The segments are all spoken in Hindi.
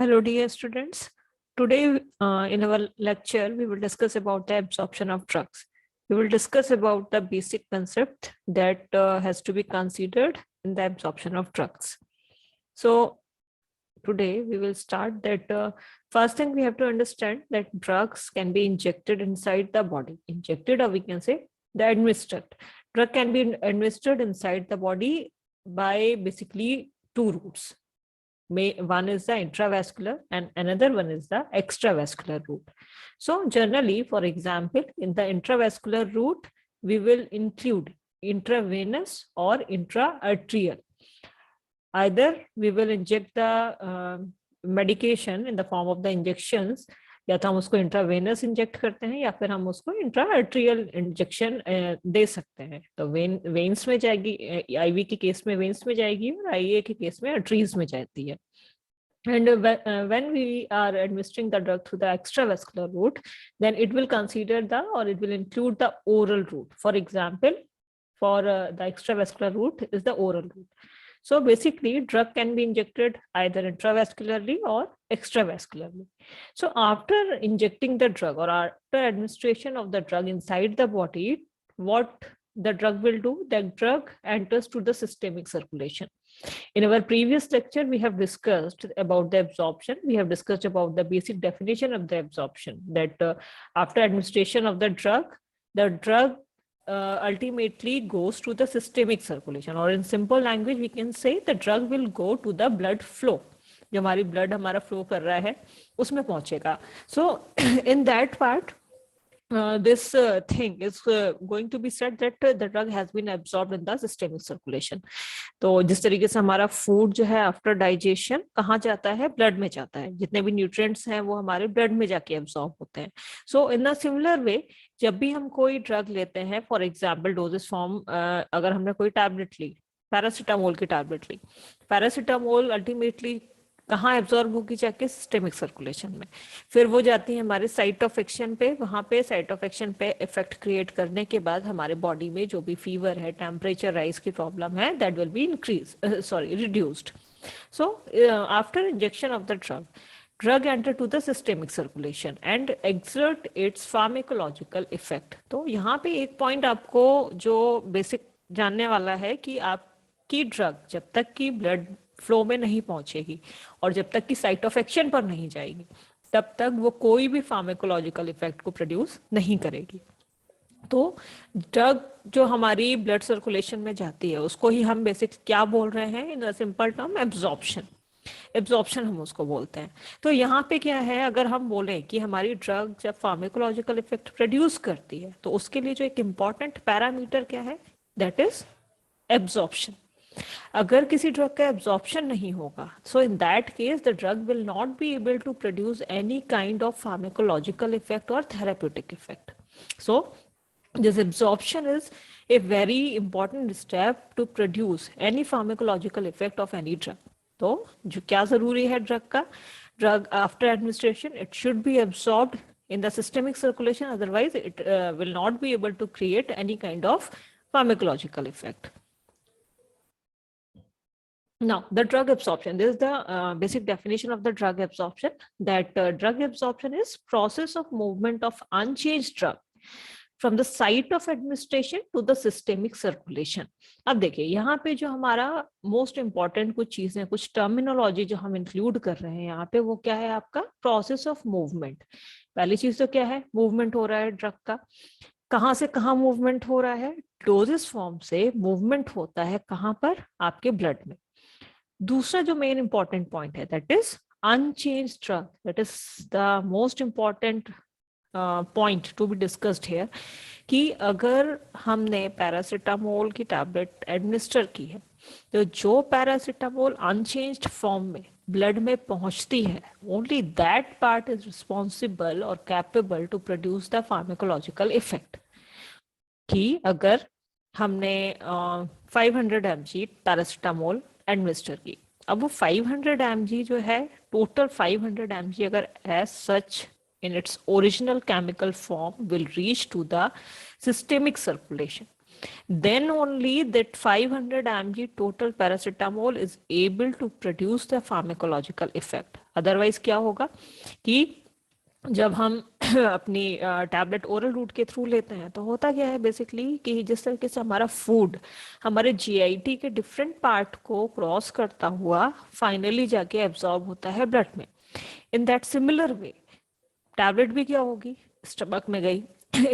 Hello, dear students. Today, in our lecture, we will discuss about the absorption of drugs. We will discuss about the basic concept that has to be considered in the absorption of drugs. So, today we will start that first thing we have to understand that drugs can be injected inside the body. Injected, or we can say the administered. Drug can be administered inside the body by basically two routes. One is the intravascular and another one is the extravascular route. So generally, for example, in the intravascular route, we will include intravenous or intra-arterial. Either we will inject the medication in the form of the injections, या तो हम उसको इंट्रावेनस इंजेक्ट करते हैं या फिर हम उसको इंट्रा आर्ट्रियल इंजेक्शन दे सकते हैं. तो वेन्स में जाएगी, आईवी के केस में वेन्स में जाएगी और आईए के केस में आर्टरीज में जाती है. And when we are administering the drug through the extravascular route, then it will consider or it will include the oral route. For example, for the extravascular route is the oral route. So basically, drug can be injected either intravascularly or extravascularly. So after injecting the drug or after administration of the drug inside the body, what the drug will do? The drug enters to the systemic circulation. In our previous lecture, we have discussed about the absorption. We have discussed about the basic definition of the absorption, that after administration of the drug ultimately goes to the systemic circulation, or in simple language we can say the drug will go to the blood flow. जो हमारी blood हमारा flow कर रहा है उसमें पहुंचेगा. So in that part this thing is going to be said that the drug has been absorbed in the systemic circulation. तो जिस तरीके से हमारा food जो है after digestion कहाँ जाता है? blood में जाता है. जितने भी nutrients हैं वो हमारे blood में जाके absorb होते हैं. So in a similar way, जब भी हम कोई drug लेते हैं, for example dosage form, अगर हमने कोई tablet ली, पैरासीटामोल की tablet ली, पैरासीटामोल ultimately कहाँ एब्जॉर्ब होगी? जाके सिस्टेमिक सर्कुलेशन में. फिर वो जाती है हमारे साइट ऑफ एक्शन पे. वहां पे साइट ऑफ एक्शन पे इफेक्ट क्रिएट करने के बाद हमारे बॉडी में जो भी फीवर है, टेम्परेचर राइज की प्रॉब्लम है, that will be reduced. So after injection of the drug enter to the systemic circulation and exert its pharmacological effect. तो यहाँ पे एक पॉइंट आपको जो बेसिक जानने वाला है कि आपकी ड्रग जब तक की ब्लड फ्लो में नहीं पहुंचेगी और जब तक कि साइट ऑफ एक्शन पर नहीं जाएगी तब तक वो कोई भी फार्माकोलॉजिकल इफेक्ट को प्रोड्यूस नहीं करेगी. तो ड्रग जो हमारी ब्लड सर्कुलेशन में जाती है उसको ही हम बेसिक क्या बोल रहे हैं? इन सिंपल टर्म एब्जॉर्प्शन हम उसको बोलते हैं. तो यहाँ पे क्या है, अगर हम बोले कि हमारी ड्रग जब फार्माकोलॉजिकल इफेक्ट प्रोड्यूस करती है तो उसके लिए जो एक इम्पॉर्टेंट पैरामीटर क्या है? That is absorption. अगर किसी ड्रग का एब्जॉर्प्शन नहीं होगा, so in that case the drug will not be able to produce any kind of pharmacological effect और therapeutic effect. So this absorption is a very important step to produce any pharmacological effect of any drug. तो जो क्या जरूरी है ड्रग का? Drug after administration it should be absorbed in the systemic circulation, otherwise it will not be able to create any kind of pharmacological effect. Now, the drug absorption. This is the basic definition of the drug absorption. That drug absorption is process of movement of unchanged drug from the site of administration to the systemic circulation. अब देखिए यहाँ पे जो हमारा मोस्ट इम्पॉर्टेंट कुछ चीजें, कुछ टर्मिनोलॉजी जो हम इंक्लूड कर रहे हैं यहाँ पे, वो क्या है? आपका प्रोसेस ऑफ मूवमेंट. पहली चीज तो क्या है? मूवमेंट हो रहा है ड्रग का. कहाँ से कहाँ मूवमेंट हो रहा है? डोजेस फॉर्म से मूवमेंट होता है कहाँ पर? आपके ब्लड में. दूसरा जो मेन इंपॉर्टेंट पॉइंट है, that is unchanged drug. That is the most important point to be discussed here, कि अगर हमने पैरासीटामोल की टैबलेट एडमिनिस्टर की है तो जो पैरासीटामोल अनचेंज्ड फॉर्म में ब्लड में पहुंचती है, only that part is responsible और capable to produce the pharmacological effect. कि अगर हमने 500 mg पैरासीटामोल एडमिनिस्टर की, अब वो 500 mg जो है, टोटल 500 mg अगर as such in its original chemical form will reach to the systemic circulation, then only that 500 mg total paracetamol is able to produce the pharmacological effect. Otherwise क्या होगा कि जब हम अपनी टैबलेट ओरल रूट के थ्रू लेते हैं तो होता क्या है बेसिकली कि जिस तरीके से हमारा फूड हमारे जीआईटी के डिफरेंट पार्ट को क्रॉस करता हुआ फाइनली जाके एब्जॉर्ब होता है ब्लड में, in that similar way tablet भी क्या होगी, स्टमक में गई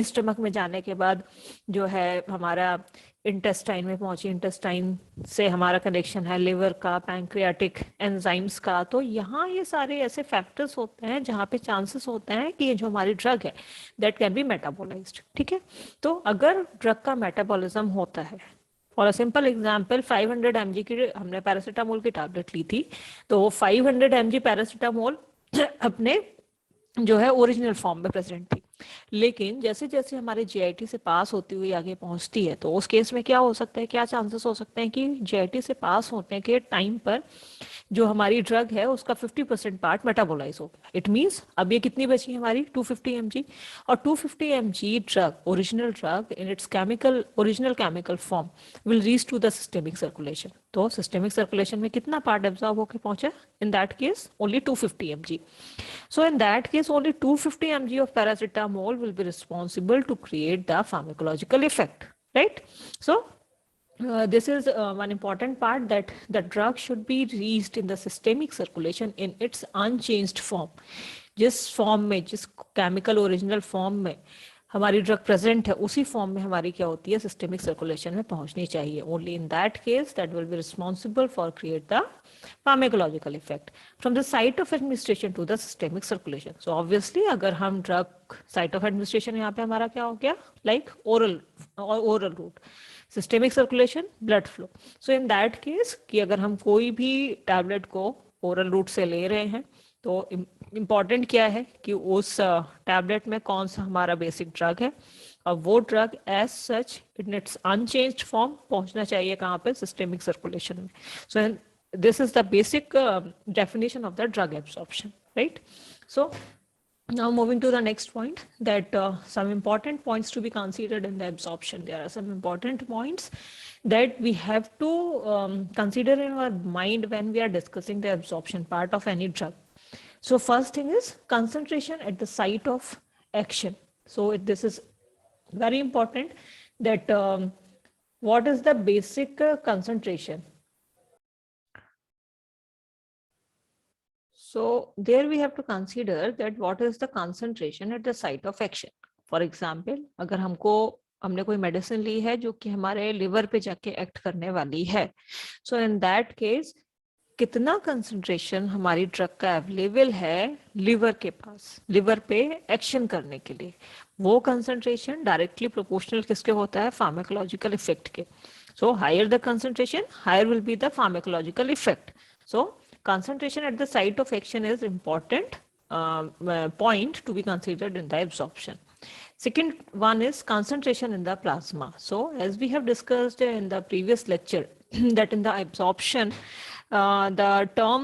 स्टमक में जाने के बाद जो है हमारा इंटेस्टाइन में पहुंची, इंटेस्टाइन से हमारा कनेक्शन है लिवर का, पैंक्रियाटिक एंजाइम्स का। तो यहाँ ये सारे ऐसे फैक्टर्स होते हैं जहाँ पे चांसेस होते हैं कि ये जो हमारी ड्रग है दैट कैन बी मेटाबोलाइज्ड। ठीक है, तो अगर ड्रग का मेटाबॉलिज्म होता है, और सिंपल एग्जांपल 500 mg की हमने पैरासीटामोल की टैबलेट ली थी, तो 500 mg पैरासीटामोल अपने जो है ओरिजिनल फॉर्म में प्रेजेंट थी, लेकिन जैसे जैसे हमारे जीआईटी से पास होती हुई आगे पहुंचती है तो उस केस में क्या हो सकता है, क्या चांसेस हो सकते हैं कि जीआईटी से पास होने के टाइम पर जो हमारी ड्रग है उसका 50% पार्ट मेटाबोलाइज हो गया। इट मींस अब ये कितनी बची हमारी 250 mg, और 250 mg drug, original drug in its chemical original chemical form will reach to the systemic circulation. तो सिस्टेमिक सर्कुलेशन में कितना पार्ट एब्जॉर्ब होकर पहुंचे, in that case only 250 mg। So in that case, only 250 mg of paracetamol will be responsible to create the pharmacological effect, right? So this is one important part, that the drug should be reached in the systemic circulation in its unchanged form. जिस फॉर्म में, जिस केमिकल ओरिजिनल फॉर्म में हमारी ड्रग प्रेजेंट है उसी फॉर्म में हमारी क्या होती है, सिस्टेमिक सर्कुलेशन में पहुंचनी चाहिए। Only in that case that will be responsible for create the pharmacological effect from the site of administration to the systemic circulation. So obviously अगर हम ड्रग साइट ऑफ एडमिनिस्ट्रेशन यहाँ पे हमारा क्या हो गया, like oral route, systemic circulation blood flow. So in that case कि अगर हम कोई भी टैबलेट को ओरल रूट से ले रहे हैं तो इम्पॉर्टेंट क्या है कि उस टैबलेट में कौन सा हमारा बेसिक ड्रग है, और वो drug as such in its unchanged form पहुंचना चाहिए कहाँ पे, सिस्टेमिक सर्कुलेशन में। सो this is the basic definition of the drug absorption, right? So now moving to the next point, that some important points to be considered in the absorption. There are some important points that we have to consider in our mind when we are discussing the absorption part of any drug. So first thing is concentration at the site of action. So this is very important, that what is the basic concentration. So there we have to consider that what is the concentration at the site of action. For example, अगर हमने कोई मेडिसिन ली है जो कि हमारे लिवर पे जाके एक्ट करने वाली है, सो इन दैट केस कितना कंसंट्रेशन हमारी ड्रग का अवेलेबल है लिवर के पास, लिवर पे एक्शन करने के लिए, वो कंसंट्रेशन डायरेक्टली प्रोपोर्शनल किसके होता है, फार्माकोलॉजिकल इफेक्ट के। So higher the concentration, higher will be the pharmacological effect. So concentration at the site of action is important point to be considered in the absorption. Second one is concentration in the plasma. So as we have discussed in the previous lecture that in the absorption the term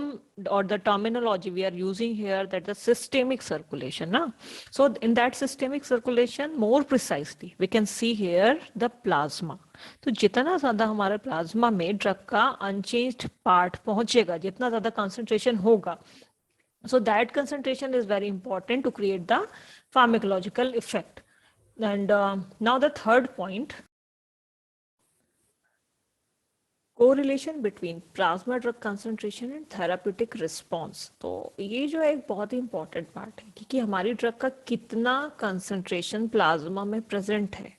or the terminology we are using here, that the systemic circulation na? So in that systemic circulation more precisely we can see here the plasma. तो जितना ज्यादा हमारे प्लाज्मा में ड्रग का अनचेंज्ड पार्ट पहुंचेगा, जितना ज्यादा कंसंट्रेशन होगा, so that concentration is very important to create the pharmacological effect. And now the third point, correlation between plasma drug concentration and therapeutic response. तो ये जो है एक बहुत ही इंपॉर्टेंट पार्ट है कि हमारी ड्रग का कितना कंसंट्रेशन प्लाज्मा में प्रेजेंट है,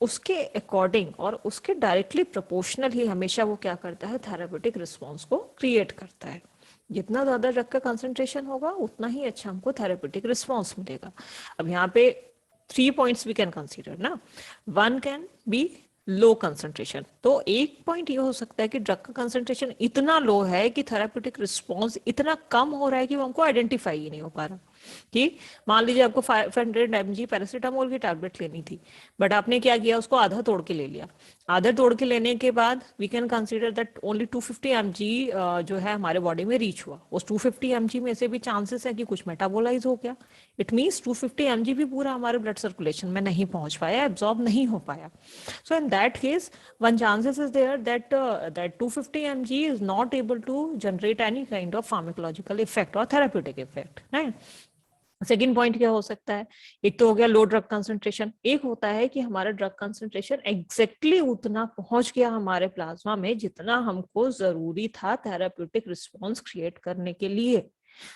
उसके अकॉर्डिंग और उसके डायरेक्टली प्रोपोर्शनल ही हमेशा वो क्या करता है, थेराप्यूटिक रिस्पांस को क्रिएट करता है। जितना ज्यादा ड्रग का कंसंट्रेशन होगा उतना ही अच्छा हमको थेराप्यूटिक रिस्पांस मिलेगा। अब यहाँ पे 3 पॉइंट्स वी कैन कंसीडर ना। One can be low concentration, तो एक पॉइंट ये हो सकता है कि ड्रग का कंसंट्रेशन इतना लो है कि थेराप्यूटिक रिस्पांस इतना कम हो रहा है कि वो हमको आइडेंटिफाई ही नहीं हो पा रहा। कि मान लीजिए आपको 500 mg पैरासीटामोल की टैबलेट लेनी थी, बट आपने क्या किया, उसको आधा तोड़ के ले लिया। आधा तोड़ के लेने के बाद we can consider that only 250 mg जो है हमारे बॉडी में रीच हुआ। उस 250 mg में से भी चांसेस है कि कुछ मेटाबोलाइज हो गया। इट मीन्स 250 mg भी पूरा हमारे ब्लड सर्कुलेशन में नहीं पहुंच पाया, एब्जॉर्ब नहीं हो पाया। So in that case, one chances is there that that 250 mg is not able to generate any kind of pharmacological effect or therapeutic effect, right? Second point क्या हो सकता है, एक तो हो गया लो ड्रग कंसंट्रेशन, एक होता है कि हमारा ड्रग कंसंट्रेशन एग्जैक्टली उतना पहुंच गया हमारे प्लाज्मा में जितना हमको जरूरी था थेराप्यूटिक रिस्पॉन्स क्रिएट करने के लिए।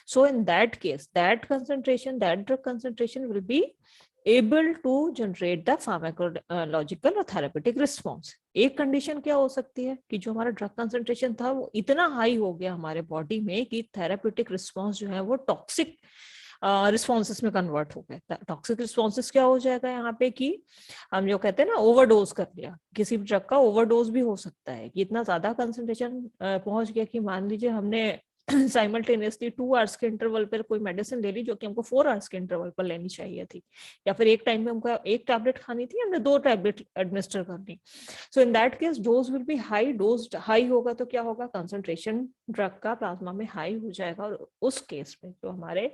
So in that case that concentration, that drug concentration will be able to generate the pharmacological और therapeutic response। एक कंडीशन क्या हो सकती है कि जो हमारा ड्रग कंसंट्रेशन था वो इतना हाई हो गया हमारे बॉडी में कि थेराप्यूटिक रिस्पॉन्स जो है वो टॉक्सिक रिस्पॉन्सेस में कन्वर्ट हो गए। टॉक्सिक रिस्पॉन्सेस क्या हो जाएगा यहाँ पे कि हम जो कहते हैं ना ओवरडोज कर लिया, किसी भी ड्रग का ओवरडोज भी हो सकता है कि इतना ज्यादा कंसंट्रेशन पहुंच गया कि मान लीजिए हमने साइमल्टेनियसली 2 आवर्स के इंटरवल पर कोई मेडिसिन ले ली जो कि हमको 4 आवर्स के इंटरवल पर लेनी चाहिए थी, या फिर एक टाइम में हमको एक टैबलेट खानी थी, हमने 2 टैबलेट एडमिनिस्टर करनी। So in that case dose will be high, dose high होगा तो क्या होगा, कंसंट्रेशन ड्रग का प्लाज्मा में हाई हो जाएगा, और उस केस में जो हमारे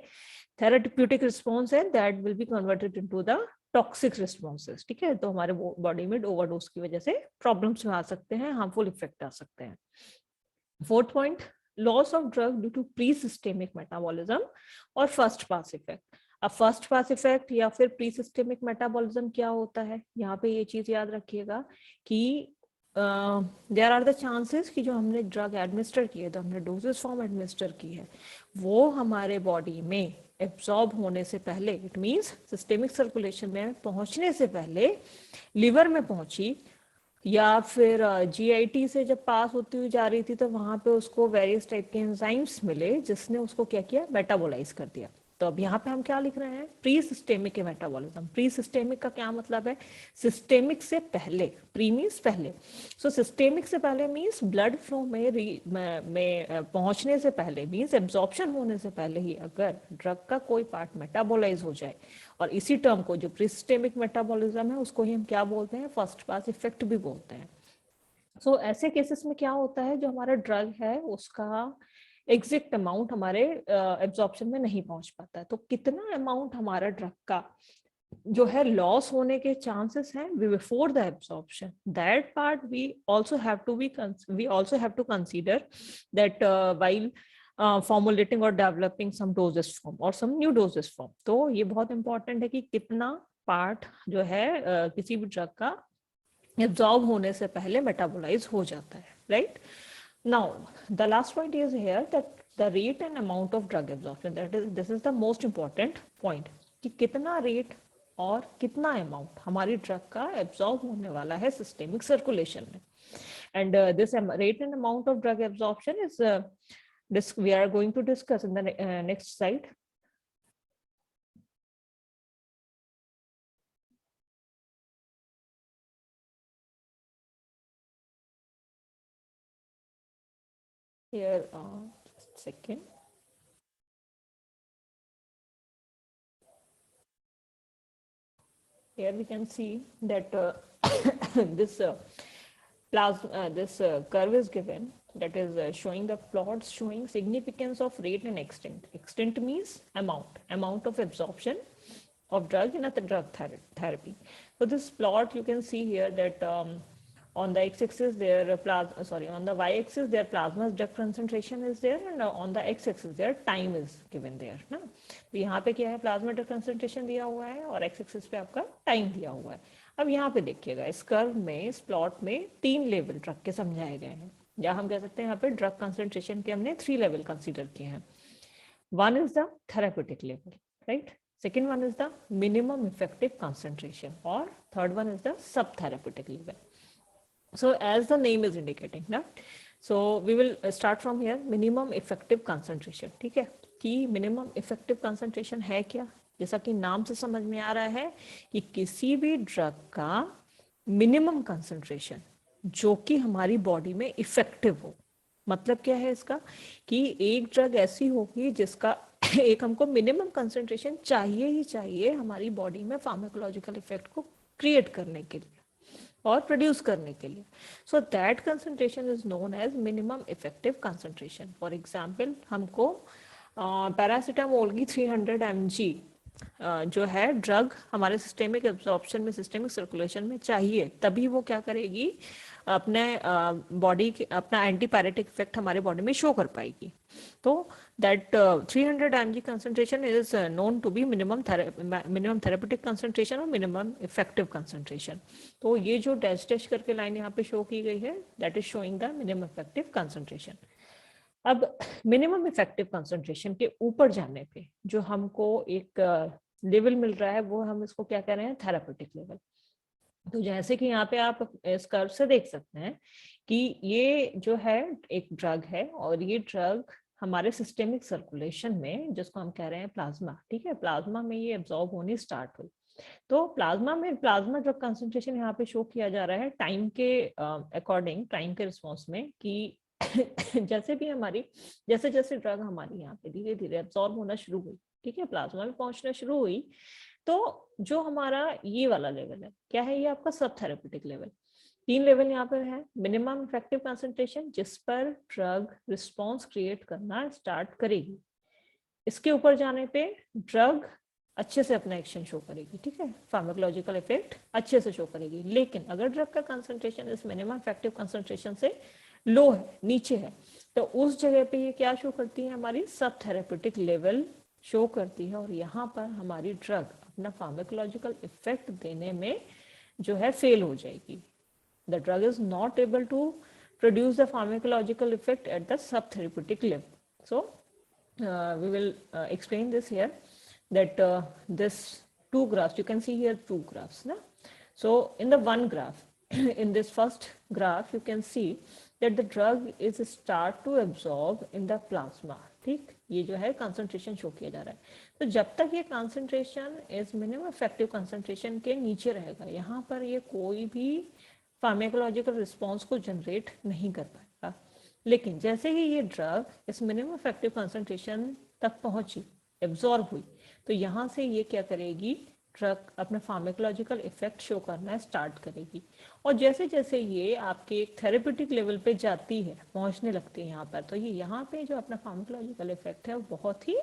थेराप्यूटिक रिस्पॉन्स है that will be converted into the toxic responses. ठीक है, तो हमारे बॉडी में ओवरडोज की वजह से प्रॉब्लम्स आ सकते हैं, हार्मफुल इफेक्ट आ सकते हैं। Fourth point, loss of drug due to pre systemic metabolism और फर्स्ट पास इफेक्ट। अब फर्स्ट पास इफेक्ट या फिर प्री सिस्टेमिक मेटाबॉलिज्म क्या होता है, यहाँ पे ये चीज याद रखिएगा कि देयर आर द चांसेस कि जो हमने ड्रग एडमिनिस्टर किए, तो हमने डोजेस फॉर्म एडमिनिस्टर की है, वो हमारे बॉडी में एब्जॉर्ब होने से पहले, इट मींस सिस्टेमिक सर्कुलेशन में पहुंचने से पहले लिवर में पहुंची, या फिर जीआईटी से जब पास होती हुई जा रही थी तो वहां पे उसको वेरियस टाइप के एंजाइम्स मिले जिसने उसको क्या किया, मेटाबोलाइज कर दिया। तो अब यहाँ पे हम क्या लिख रहे हैं, pre systemic metabolism. Pre systemic का क्या मतलब है, सिस्टेमिक से पहले, प्री मीन्स पहले, सो सिस्टेमिक से पहले मीन्स ब्लड फ्लो में पहुंचने से पहले, मीन्स एब्जॉर्प्शन होने से पहले ही अगर ड्रग का कोई पार्ट मेटाबोलाइज हो जाए, और इसी टर्म को जो प्री सिस्टेमिक मेटाबॉलिज्म है उसको ही हम क्या बोलते हैं, फर्स्ट पास इफेक्ट भी बोलते हैं। सो ऐसे केसेस में क्या होता है, जो हमारा ड्रग है उसका एग्जैक्ट अमाउंट हमारे एब्जॉर्प्शन में नहीं पहुंच पाता है। तो कितना अमाउंट हमारा ड्रग का जो है लॉस होने के चांसेस हैं before the absorption, that part we also have to consider that while formulating और डेवलपिंग सम डोजेस फॉर्म और सम न्यू डोजेस फॉर्म। तो ये बहुत इंपॉर्टेंट है कि कितना पार्ट जो है किसी भी ड्रग का एब्जॉर्ब होने से पहले मेटाबोलाइज हो जाता है, right? Now, the last point is here that the rate and amount of drug absorption, this is the most important point, कि कितना रेट और कितना अमाउंट हमारी ड्रग का एब्जॉर्ब होने वाला है सिस्टेमिक सर्कुलेशन में। And this rate and amount of drug absorption is this we are going to discuss in the next slide. Here, just a second. Here we can see that this curve is given, that is showing the plots showing significance of rate and extent. Extent means amount of absorption of drug in a drug therapy. So this plot you can see here that on the x-axis their on the y-axis their plasma drug concentration is there, and on the x-axis their time is given there ना। तो यहाँ पे क्या है, प्लाज्मा ड्रग कंसंट्रेशन दिया हुआ है और x-axis पे आपका टाइम दिया हुआ है। अब यहाँ पे देखिएगा इस कर्व में, इस प्लॉट में 3 लेवल ड्रग के समझाए गए हैं, या हम कह सकते हैं यहाँ पे ड्रग कंसंट्रेशन के हमने 3 लेवल कंसिडर किए हैं। One is the therapeutic level, right? Second one is the minimum effective concentration, or third one is the subtherapeutic level. So as the name is indicating ना, so we will start from here, minimum effective concentration। ठीक है, कि minimum effective concentration है क्या, जैसा कि नाम से समझ में आ रहा है कि किसी भी ड्रग का मिनिमम कंसंट्रेशन जो कि हमारी बॉडी में इफेक्टिव हो, मतलब क्या है इसका, कि एक ड्रग ऐसी होगी जिसका एक हमको मिनिमम कंसंट्रेशन चाहिए ही चाहिए हमारी बॉडी में फार्माकोलॉजिकल इफेक्ट को क्रिएट करने के लिए और प्रोड्यूस करने के लिए. So that concentration is known as minimum effective concentration. For example हमको पैरासीटामोल की 300 mg जो है ड्रग हमारे सिस्टेमिक एब्जॉर्प्शन में, सिस्टेमिक सर्कुलेशन में चाहिए, तभी वो क्या करेगी, अपने बॉडी के अपना एंटीपायरेटिक इफेक्ट हमारे बॉडी में शो कर पाएगी. तो that 300 mg concentration is known to be minimum therapeutic concentration और मिनिमम इफेक्टिव कंसंट्रेशन. तो ये जो डैश डैश करके लाइन यहाँ पे शो की गई है, that is showing the minimum effective concentration. अब मिनिमम इफेक्टिव कंसंट्रेशन के ऊपर जाने पे जो हमको एक लेवल मिल रहा है, वो हम इसको क्या कह रहे हैं, थेरापेटिक लेवल. तो जैसे कि यहाँ पे आप इस कर्व से देख सकते हैं कि ये जो है एक ड्रग है और ये ड्रग हमारे सिस्टेमिक सर्कुलेशन में, जिसको हम कह रहे हैं प्लाज्मा, ठीक है, प्लाज्मा में ये एब्जॉर्ब होनी स्टार्ट हुई. तो प्लाज्मा ड्रग कंसंट्रेशन यहाँ पे शो किया जा रहा है टाइम के अकॉर्डिंग, टाइम के रिस्पॉन्स में, कि जैसे भी हमारी, जैसे जैसे ड्रग हमारी यहाँ पे धीरे धीरे एब्जॉर्ब होना शुरू हुई, ठीक है, प्लाज्मा में पहुंचना शुरू हुई, तो जो हमारा ये वाला लेवल है, क्या है, ये आपका सब थेरेपेटिक लेवल. 3 लेवल यहाँ पर है. मिनिमम इफेक्टिव कंसंट्रेशन, जिस पर ड्रग रिस्पॉन्स क्रिएट करना स्टार्ट करेगी. इसके ऊपर जाने पे ड्रग अच्छे से अपना एक्शन शो करेगी, ठीक है, फार्माकोलॉजिकल इफेक्ट अच्छे से शो करेगी. लेकिन अगर ड्रग का कंसंट्रेशन इस मिनिमम इफेक्टिव कंसंट्रेशन से लो है, नीचे है, तो उस जगह पे ये क्या शो करती है, हमारी सब थेरेपेटिक लेवल शो करती है. और यहाँ पर हमारी ड्रग अपना फार्माकोलॉजिकल इफेक्ट देने में जो है फेल हो जाएगी. The drug is not able to produce the pharmacological effect at the sub therapeutic level. So we will explain this here, that this two graphs, you can see here two graphs na? So in the one graph, in this first graph you can see that the drug is start to absorb in the plasma. ठीक, ये जो है कंसंट्रेशन शो किया जा रहा है. तो जब तक ये concentration is minimum effective concentration के नीचे रहेगा, यहाँ पर ये कोई भी फार्माकोलॉजिकल रिस्पॉन्स को जनरेट नहीं कर पाएगा. लेकिन जैसे ही ये ड्रग इस मिनिमम इफेक्टिव कंसंट्रेशन तक पहुंची, एब्जॉर्ब हुई, तो यहाँ से ये क्या करेगी, ड्रग अपना फार्माकोलॉजिकल इफेक्ट शो करना स्टार्ट करेगी. और जैसे जैसे ये आपके एक थेरेपेटिक लेवल पे जाती है, पहुंचने लगती है यहाँ पर, तो ये यहाँ पे जो अपना फार्माकोलॉजिकल इफेक्ट है वो बहुत ही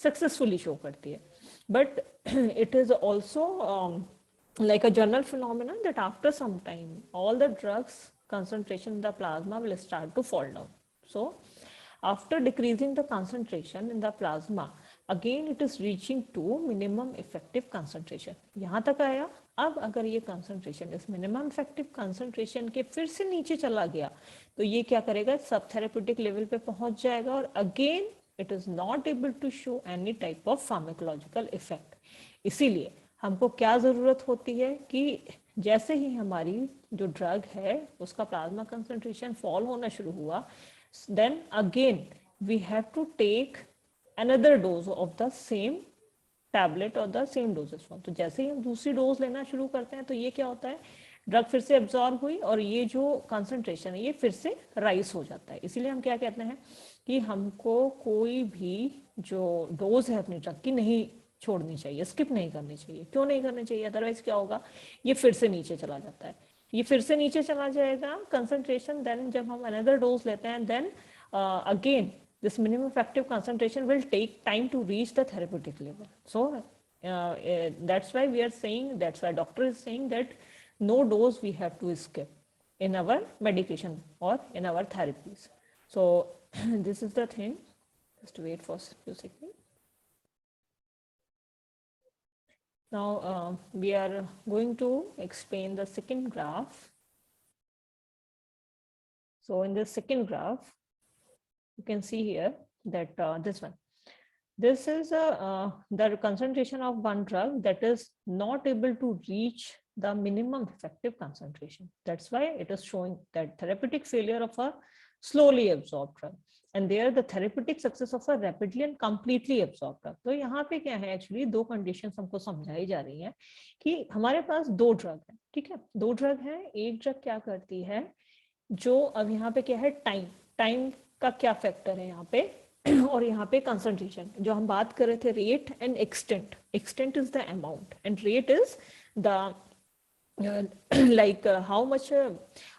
सक्सेसफुली शो करती है. But it is also like a general phenomenon that after some time all the drugs concentration in the plasma will start to fall down. So after decreasing the concentration in the plasma, again it is reaching to minimum effective concentration. यहाँ तक आया. अब अगर ये concentration इस minimum effective concentration के फिर से नीचे चला गया, तो ये क्या करेगा, सब therapeutic level पे पहुंच जाएगा और again it is not able to show any type of pharmacological effect. इसीलिए हमको क्या जरूरत होती है कि जैसे ही हमारी जो ड्रग है उसका प्लाज्मा कंसंट्रेशन फॉल होना शुरू हुआ, then again we have to take another dose of the same tablet और द सेम डोजेस फॉर्म. तो जैसे ही हम दूसरी डोज लेना शुरू करते हैं, तो ये क्या होता है, ड्रग फिर से एब्जॉर्ब हुई और ये जो कंसंट्रेशन है ये फिर से राइज हो जाता है. इसीलिए हम क्या कहते हैं कि हमको कोई भी जो डोज है अपनी ड्रग की नहीं छोड़नी चाहिए, स्किप नहीं करनी चाहिए. क्यों नहीं करनी चाहिए, अदरवाइज क्या होगा, ये फिर से नीचे चला जाता है. ये फिर से नीचे चला जाएगा कंसंट्रेशन. देन जब हम अनदर डोज लेते हैं, then again this minimum effective concentration will take time to reach the therapeutic level. So that's why we are saying, that's why doctor is saying that no dose we have to skip in our medication or in our therapies. So this is the thing. Just wait for a few seconds. Now we are going to explain the second graph. So in the second graph, you can see here that this one, this is the concentration of one drug that is not able to reach the minimum effective concentration. That's why it is showing that therapeutic failure of a slowly absorbed drug, and there the therapeutic success of a rapidly and completely absorbed drug. तो यहाँ पे क्या है, एक्चुअली दो कंडीशंस हमको समझाई जा रही हैं कि हमारे पास दो ड्रग है, ठीक है, दो ड्रग है. एक ड्रग क्या करती है, जो अब यहाँ पे क्या है, टाइम का क्या फैक्टर है यहाँ पे और यहाँ पे कंसंट्रेशन, जो हम बात कर रहे थे rate and extent. Extent is the amount and rate is the like how much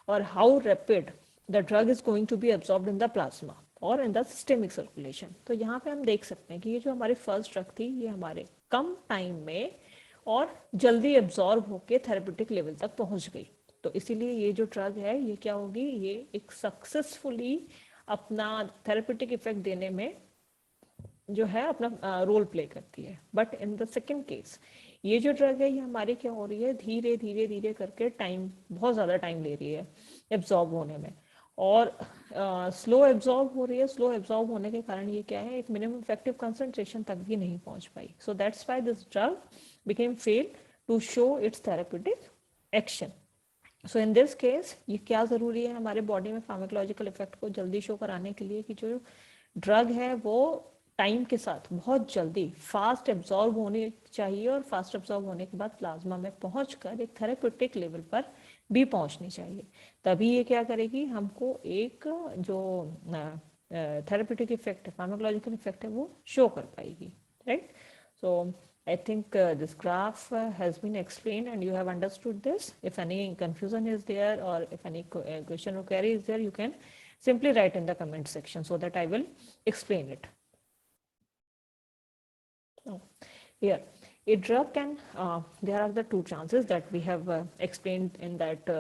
or how rapid the drug is going to be absorbed in the plasma or in the systemic circulation. तो यहाँ पे हम देख सकते हैं कि ये जो हमारी फर्स्ट ड्रग थी ये हमारे कम टाइम में और जल्दी एब्जॉर्ब होके थेरेपेटिक लेवल तक पहुंच गई. तो इसीलिए ये जो ड्रग है ये क्या होगी, ये एक सक्सेसफुली अपना थेरेपेटिक इफेक्ट देने में जो है अपना रोल प्ले करती है. But in the second case ये जो ड्रग है ये हमारी क्या हो रही है, धीरे धीरे धीरे करके टाइम, बहुत ज़्यादा टाइम ले रही है एब्जॉर्ब होने में और स्लो एब्जॉर्ब हो रही है. स्लो एब्जॉर्ब होने के कारण ये क्या है, एक मिनिमम इफेक्टिव कंसंट्रेशन तक भी नहीं पहुंच पाई. So that's why this drug became fail to show its therapeutic action. So in this case ये क्या ज़रूरी है हमारे बॉडी में फार्माकोलॉजिकल इफेक्ट को जल्दी शो कराने के लिए कि जो ड्रग है वो टाइम के साथ बहुत जल्दी फास्ट एब्जॉर्ब होनी चाहिए और फास्ट एब्जॉर्ब होने के बाद प्लाज्मा में पहुंचकर एक थेरेपेटिक लेवल पर भी पहुंचनी चाहिए. तभी ये क्या करेगी, हमको एक जो थेरेपेटिक इफेक्ट है, फार्माकोलॉजिकल इफेक्ट है, वो शो कर पाएगी. Right. So I think this graph has been explained and you have understood this. If any confusion is there or if any question or query is there, you can simply write in the comment section so that I will explain it. Here, a drug can, there are the two chances that we have explained in that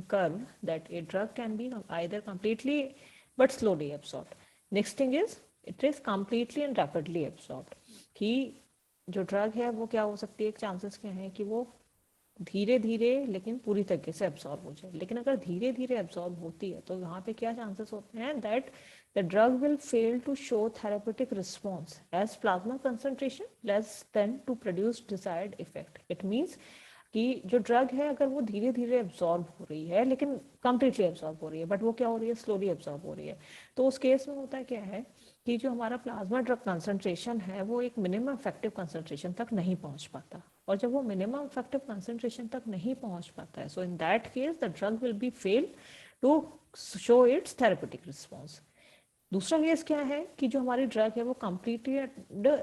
curve, that a drug can be either completely but slowly absorbed. Next thing is, it is completely and rapidly absorbed. कि जो ड्रग है वो क्या हो सकती है, एक चांसेस क्या है कि वो धीरे धीरे लेकिन पूरी तरीके से एब्जॉर्ब हो जाए. लेकिन अगर धीरे धीरे एब्जॉर्ब होती है तो वहाँ पे क्या चांसेस होते हैं, that the drug will fail to show therapeutic response as plasma concentration less than to produce desired effect. It means कि जो ड्रग है अगर वो धीरे धीरे एब्जॉर्ब हो रही है लेकिन कंप्लीटली एब्जॉर्ब हो रही है, बट वो क्या हो रही है, स्लोली एब्जॉर्ब हो रही है. तो उस केस में होता है क्या है कि जो हमारा प्लाज्मा ड्रग कंसंट्रेशन है वो एक मिनिमम इफेक्टिव कंसंट्रेशन तक नहीं पहुंच पाता. और जब वो मिनिमम इफेक्टिव कंसंट्रेशन तक नहीं पहुंच पाता है, so in that case the drug will be fail to show its therapeutic response. दूसरा केस क्या है कि जो हमारी ड्रग है वो कम्प्लीटली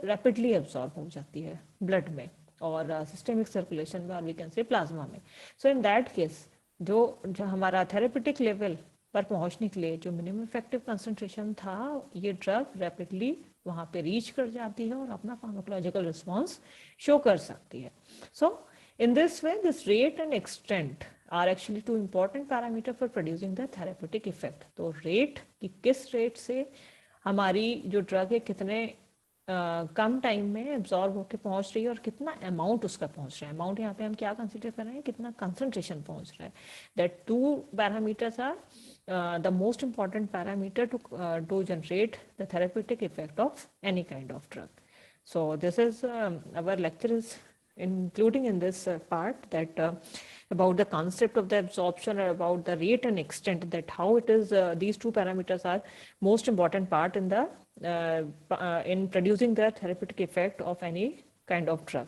रैपिडली एब्जॉर्ब हो जाती है ब्लड में और सिस्टेमिक सर्कुलेशन में और वी कैन से प्लाज्मा में. सो इन दैट केस जो हमारा थेरेपेटिक लेवल पर पहुंचने के लिए जो मिनिमम इफेक्टिव कंसंट्रेशन था, ये ड्रग रैपिडली वहां पे रीच कर जाती है और अपना फार्माकोलॉजिकल रिस्पॉन्स शो कर सकती है. सो in this way, this rate and extent are actually two important parameter for producing the therapeutic effect. तो rate कि किस rate से हमारी जो drug है कितने कम टाइम में एब्जॉर्ब होकर पहुंच रही है और कितना अमाउंट उसका पहुंच रहा है. अमाउंट यहाँ पे हम क्या कंसिडर कर रहे हैं, कितना कंसंट्रेशन पहुंच रहा है. That two parameters are the most important parameter to generate the therapeutic effect of any kind of drug. So this is our lecture is including in this part that about the concept of the absorption or about the rate and extent, that how it is these two parameters are most important part in the in producing the therapeutic effect of any kind of drug.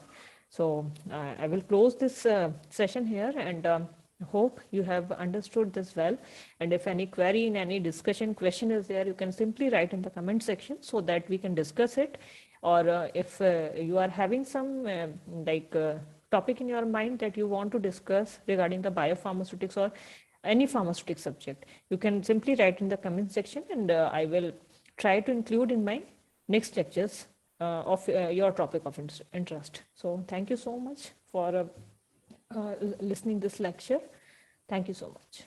So I will close this session here and hope you have understood this well. And if any query in any discussion question is there, you can simply write in the comment section so that we can discuss it. Or if you are having some topic in your mind that you want to discuss regarding the biopharmaceutics or any pharmaceutic subject, you can simply write in the comment section and I will try to include in my next lectures of your topic of interest. So thank you so much for listening this lecture. Thank you so much.